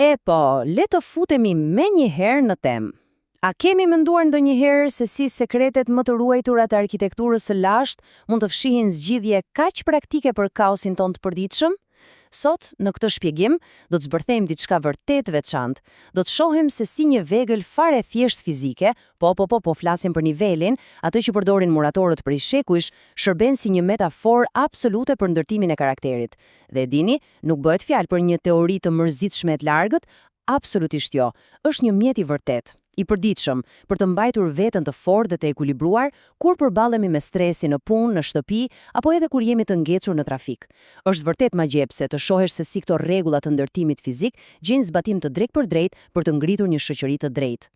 E po, le të futemi me një herë në temë. A kemi menduar ndonjëherë se si sekretet më të ruajtura të arkitekturës së lashtë mund të fshihin zgjidhje kaq praktike për kaosin ton të përditshëm? Sot, në këtë shpjegim, do të zbërthejmë diçka vërtet veçantë. Do të shohim se si një vegël fare thjesht fizike, po flasim për nivelin, atë që përdorin muratorët prej shekujsh, shërben si një metaforë absolute për ndërtimin e karakterit. Dhe dini, nuk bëhet fjalë për një teori të mërzitshme të largët, absolutisht jo. Është një mjet i vërtet, i përditshëm, për të mbajtur veten të fortë dhe të ekuilibruar kur përballemi me stresin në punë, në shtëpi apo edhe kur jemi të ngecur në trafik. Është vërtet magjepse të shohësh se si këto rregulla të ndërtimit fizik gjejnë zbatim të drejtë për të ngritur një shoqëri të drejtë.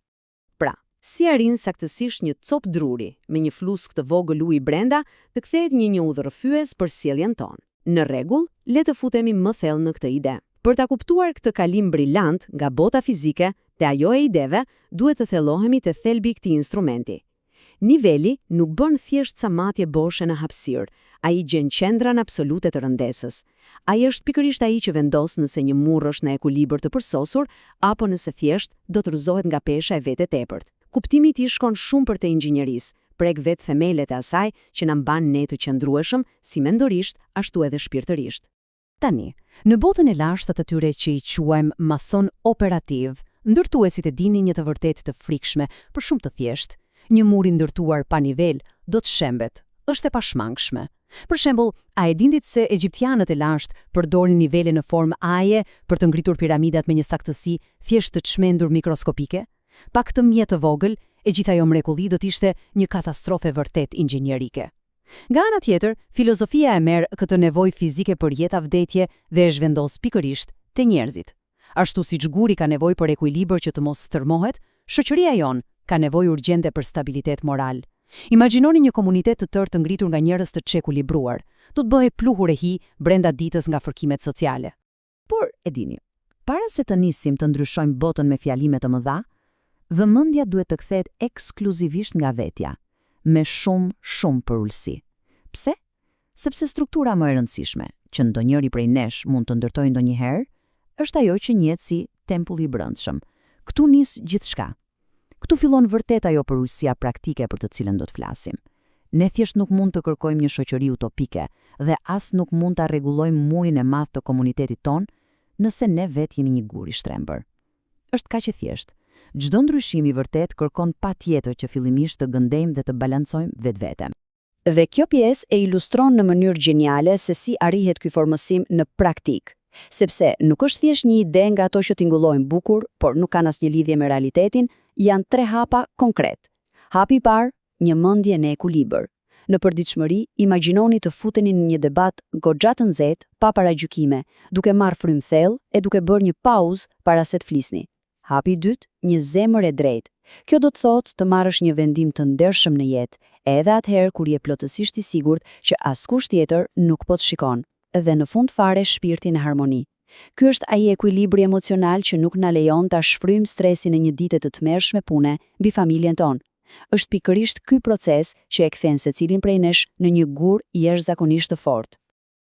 Pra, si arrin saktësisht një copë druri me një flusk të vogël uji brenda të kthehet një udhërrëfyes për sjelljen tonë. Në rregull, le të futemi më thellë në këtë ide. Për ta kuptuar këtë kalim brillant nga bota fizike te ajo e ideve, duhet të thellohemi te thelbi i këtij instrumenti. Niveli nuk bën thjesht sa matje boshe në hapësirë, ai gjen qendran absolute të rëndesës. Ai është pikërisht ai që vendos nëse një murr është në ekuilibër të përsosur apo nëse thjesht do të rrëzohet nga pesha e vetë tepërt. Kuptimi i tij shkon shumë për te inxhinierisë, prek vetë themelet e asaj që na mban ne të qëndrueshëm si mendorisht ashtu edhe shpirtërisht. Tani, në botën e lashtë të atyre që i quajmë mason operativ, ndërtuesit e dini një të vërtet të frikshme, për shumë të thjesht. Një mur i ndërtuar pa nivel do të shembet, është e pashmangshme. Për shembull, a e dindit se egjiptianët e lashtë përdorin nivele në formë aje për të ngritur piramidat me një saktësi thjesht të çmendur mikroskopike? Pa këtë mjet të vogël, e gjithë ajo mrekulli do të ishte një katastrofë vërtet inxhinierike. Nga ana tjetër, filozofia e merr këtë nevojë fizike për jeta-vdekje dhe e zhvendos pikërisht te njerëzit. Ashtu siç guri ka nevojë për ekuilibër që të mos thërmohet, shoqëria jon ka nevojë urgjente për stabilitet moral. Imagjinoni një komunitet të tërë të ngritur nga njerëz të çekuilibruar, do të bëhej pluhur e hi brenda ditës nga fërkimet sociale. Por, e dini, para se të nisim të ndryshojmë botën me fjalime të mëdha, vëmendja duhet të kthehet ekskluzivisht nga vetja, me shumë përullësi. Pse? Sepse struktura më e rëndësishme, që ndonjëri prej nesh mund të ndërtojë ndonjëherë, është ajo që njihet si tempulli i brendshëm. Ktu nis gjithçka. Ktu fillon vërtet ajo përullësia praktike për të cilën do të flasim. Ne thjesht nuk mund të kërkojmë një shoqëri utopike dhe as nuk mund ta rregullojmë murin e madh të komunitetit ton nëse ne vetë jemi një gur i shtrembër. Është kaq e thjeshtë. Çdo ndryshim i vërtet kërkon patjetër që fillimisht të gëndejmë dhe të balancojmë vetveten. Dhe kjo pjesë e ilustron në mënyrë geniale se si arrihet ky formësim në praktik, sepse nuk është thjesht një ide nga ato që tingullojnë bukur, por nuk kanë asnjë lidhje me realitetin, janë 3 hapa konkret. Hapi i parë, një mendje në ekuilibër. Në përditshmëri, imagjinoni të futeni në një debat goxha të nxehtë, pa paragjykime, duke marrë frymë thellë e duke bërë një pauzë para se të flisni. Hapi i dytë, një zemër e drejtë. Kjo do të thotë të marrësh një vendim të ndershëm në jetë, edhe atëherë kur je plotësisht i sigurt që askush tjetër nuk po të shikon, dhe në fund fare shpirti në harmoni. Ky është ai ekuilibri emocional që nuk na lejon ta shfryjmë stresin e një dite të tmerrshme pune mbi familjen tonë. Është pikërisht ky proces që e kthen secilin prej nesh në një gur jashtëzakonisht të fortë.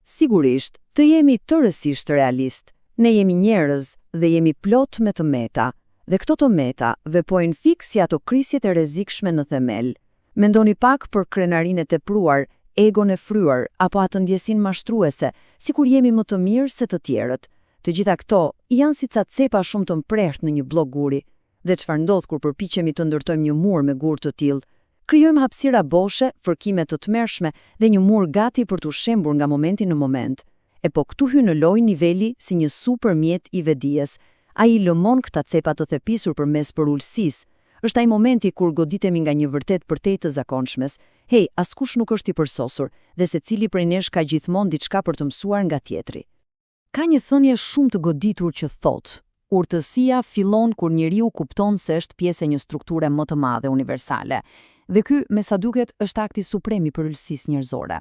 Sigurisht, të jemi tërësisht realist. Ne jemi njerëz dhe jemi plot me të meta, dhe këto të meta vepojnë fiks si ato krisjet e rrezikshme në themel. Mendoni pak për krenarinë e tepruar, egon e fryer apo atë ndjesinë mashtruese, sikur jemi më të mirë se të tjerët. Të gjitha këto janë si ca cepa shumë të mprehtë në një bllok guri. Dhe çfarë ndodh kur përpiqemi të ndërtojmë një mur me gur të tillë? Krijojmë hapësira boshe, fërkime të tmerrshme dhe një mur gati për të shembur nga momenti në moment. E po këtu hyn në lojë niveli si një supermjet i vedijes. Ai lëmon këta cepa të thepisur përmes përullësisë. Është ai momenti kur goditemi nga një vërtet përtej të zakonshmes. Hey, askush nuk është i përsosur dhe secili prej nesh ka gjithmonë diçka për të mësuar nga tjetri. Ka një thënie shumë të goditur që thotë: urtësia fillon kur njeriu kupton se është pjesë e një strukture më të madhe universale. Dhe ky, me sa duket, është akti suprem i përullësisë njerëzore.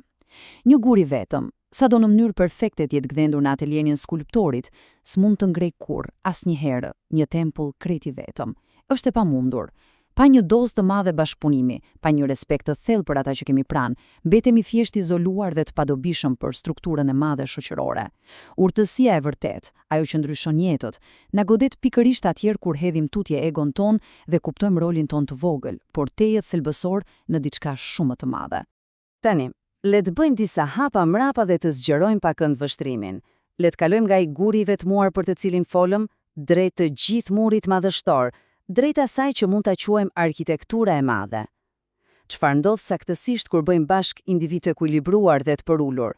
Një gur i vetëm, sado në mënyrë perfekte të jetë gdhendur në atelierin e skulptorit, s'mund të ngrej kurrë, asnjëherë, një tempull krejt i vetëm. Është e pamundur. Pa një dozë të madhe bashkëpunimi, pa një respekt të thellë për ata që kemi pranë, mbetemi thjesht izoluar dhe të padobishëm për strukturën e madhe shoqërore. Urtësia e vërtet, ajo që ndryshon jetët, na godet pikërisht atëherë kur hedhim tutje egon ton dhe kuptojmë rolin ton të vogël, por tejet thelbësor në diçka shumë të madhe. Tani, le të bëjmë disa hapa mrapa dhe të zgjerojmë pak këndvështrimin. Le të kalojmë nga i guri i vetmuar për të cilin folëm, drejt të gjithë murit madhështor, drejt asaj që mund ta quajmë arkitektura e madhe. Çfarë ndodh saktësisht kur bëjmë bashk individ të ekuilibruar dhe të përulur?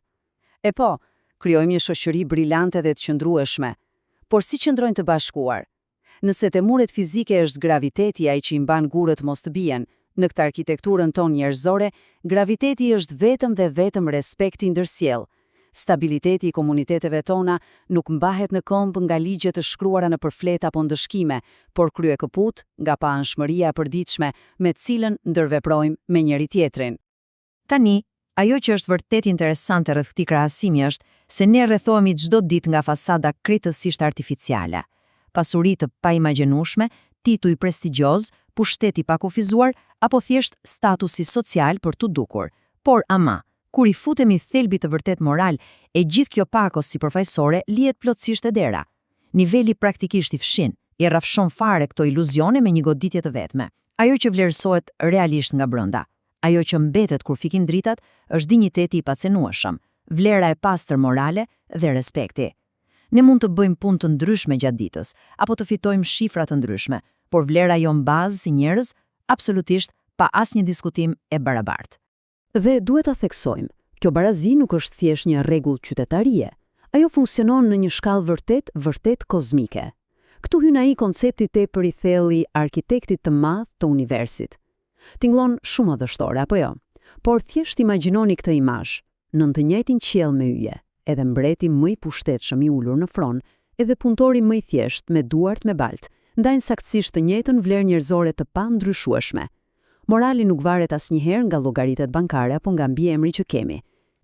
E po, krijojmë një shoqëri brillante dhe të qëndrueshme. Por si qëndrojnë të bashkuar? Nëse te muret fizike është graviteti ai që i mban gurët mos të bien, në këtë arkitekturën tonë njerëzore, graviteti është vetëm respekti ndërsjell. Stabiliteti i komuniteteve tona nuk mbahet në këmbë nga ligje të shkruara në përflet apo ndëshkime, por krye këput nga paanshmëria e përditshme me të cilën ndërveprojmë me njëri tjetrin. Tani, ajo që është vërtet interesante rreth këtij krahasimi është se ne rrethohemi çdo ditë nga fasada kritësisht artificiale. Pasuri të paimagjinueshme, tituj prestigjioz, pushteti pa kufizuar apo thjesht statusi social për t'u dukur. Por ama, kur i futemi thelbit të vërtet moral, e gjithë kjo pakos sipërfaqësore lihet plotësisht e dera. Niveli praktikisht i fshin, i rrafshon fare këto iluzione me një goditje të vetme. Ajo që vlerësohet realisht nga brenda. Ajo që mbetet kur fikim dritat është dinjiteti i pacenueshëm, vlera e pastër morale dhe respekti. Ne mund të bëjmë punë të ndryshme gjatë ditës, apo të fitojmë shifra të ndryshme, por vlera jon bazë si njerëz, absolutisht pa asnjë diskutim e barabartë. Dhe duhet ta theksojmë, kjo barazi nuk është thjesht një rregull qytetarie. Ajo funksionon në një shkallë vërtet kozmike. Këtu hyn ai koncepti tepër i thellë i arkitektit të madh të universit. Tingëllon shumë madhështore, apo jo? Por thjesht imagjinoni këtë imazh, nën të njëjtin qiell me yje, edhe mbreti më i pushtetshëm i ulur në fron, edhe punëtori më i thjesht me duart me balt, ndajnë saktësisht të njëjtën vlerë njerëzore të pandryshueshme. Morali nuk varet asnjëherë nga llogaritet bankare apo nga mbiemri që kemi.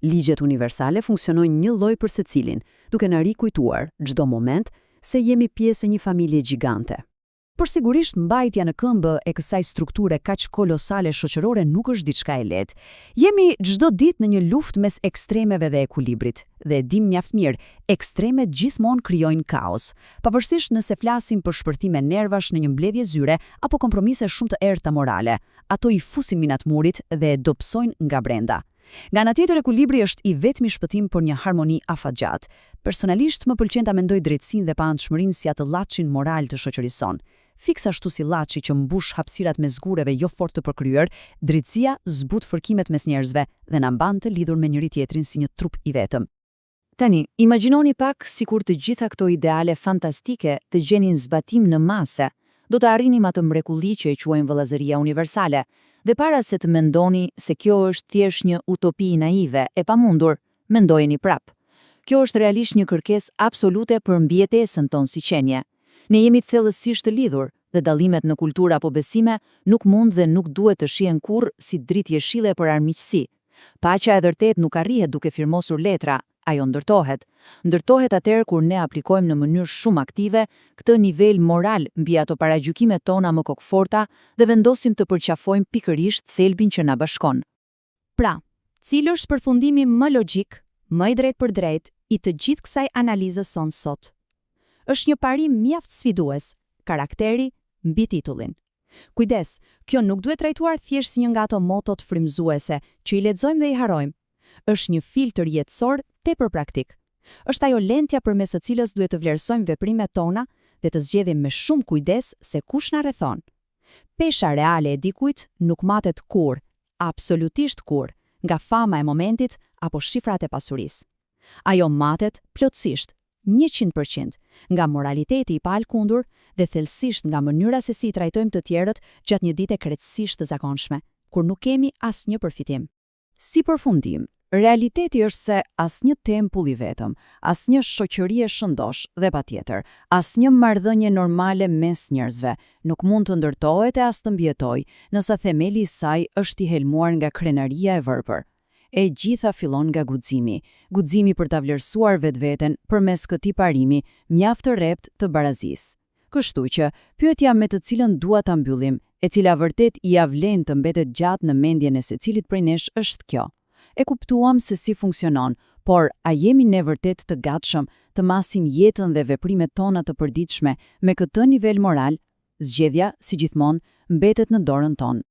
Ligjet universale funksionojnë një lloj për secilin, duke na rikujtuar çdo moment se jemi pjesë e një familje gjigante. Por sigurisht mbajtja në këmbë e kësaj strukture kaq kolosale shoqërore nuk është diçka e lehtë. Jemi çdo ditë në një luftë mes ekstremeve dhe ekuilibrit, dhe e dim mjaft mirë, ekstremet gjithmonë krijojnë kaos, pavarësisht nëse flasim për shpërthime nervash në një mbledhje zyre apo kompromise shumë të errëta morale. Ato i fusin minat murit dhe e dobësojnë nga brenda. Nga ana tjetër, ekuilibri është i vetmi shpëtim për një harmoni afatgjat. Personalisht më pëlqen ta mendoj drejtsinë dhe paantshmërinë si atë llaçin moral të shoqërisë son. Fiks ashtu si llaçi që mbush hapësirat mes gureve jo fort të përkryer, drejtësia zbut fërkimet mes njerëzve dhe na mban të lidhur me njëri tjetrin si një trup i vetëm. Tani, imagjinoni pak sikur të gjitha këto ideale fantastike të gjenin zbatim në mase, do të arrinim atë mrekulli që e quajmë vëllazëria universale. Dhe para se të mendoni se kjo është thjesht një utopi naive e pamundur, mendojeni prap. Kjo është realisht një kërkesë absolute për mbijetesën tonë si qenie. Ne jemi thellësisht të lidhur dhe dallimet në kulturë apo besime nuk mund dhe nuk duhet të shihen kurrë si dritë jeshile për armiqësi. Paqja e vërtet nuk arrihet duke firmosur letra, ajo ndërtohet. Ndërtohet atëherë kur ne aplikojmë në mënyrë shumë aktive këtë nivel moral mbi ato paragjykimet tona më kokëforta dhe vendosim të përqafojmë pikërisht thelbin që na bashkon. Pra, cili është përfundimi më logjik, më i drejtë për drejtë i të gjithë kësaj analizës son sot? Është një parim mjaft sfidues, karakteri mbi titullin. Kujdes, kjo nuk duhet trajtuar thjesht si një nga ato motot frymëzuese që i lexojmë dhe i harrojmë. Është një filtr jetësor tepër praktik. Është ajo lentja përmes së cilës duhet të vlerësojmë veprimet tona dhe të zgjedhim me shumë kujdes se kush na rrethon. Pesha reale e dikujt nuk matet kurrë, absolutisht kurrë, nga fama e momentit apo shifrat e pasurisë. Ajo matet plotësisht, 100%, nga moraliteti i palkundur dhe thellësisht nga mënyra se si i trajtojmë të tjerët gjatë një dite krejtësisht të zakonshme, kur nuk kemi asnjë përfitim. Si përfundim, realiteti është se asnjë tempull i vetëm, asnjë shoqëri e shëndosh dhe patjetër, asnjë marrëdhënie normale mes njerëzve nuk mund të ndërtohet e as të mbijetojë nëse themeli i saj është i helmuar nga krenaria e vërpër. E gjitha fillon nga guximi për ta vlerësuar vetveten përmes këtij parimi mjaft të rrept të barazisë. Kështu që, pyetja me të cilën dua ta mbyllim, e cila vërtet I vlen të mbetet gjatë në mendjen e secilit prej nesh është kjo. E kuptuam se si funksionon, por a jemi ne vërtet të gatshëm të masim jetën dhe veprimet tona të përditshme me këtë nivel moral? Zgjedhja, si gjithmonë, mbetet në dorën tonë.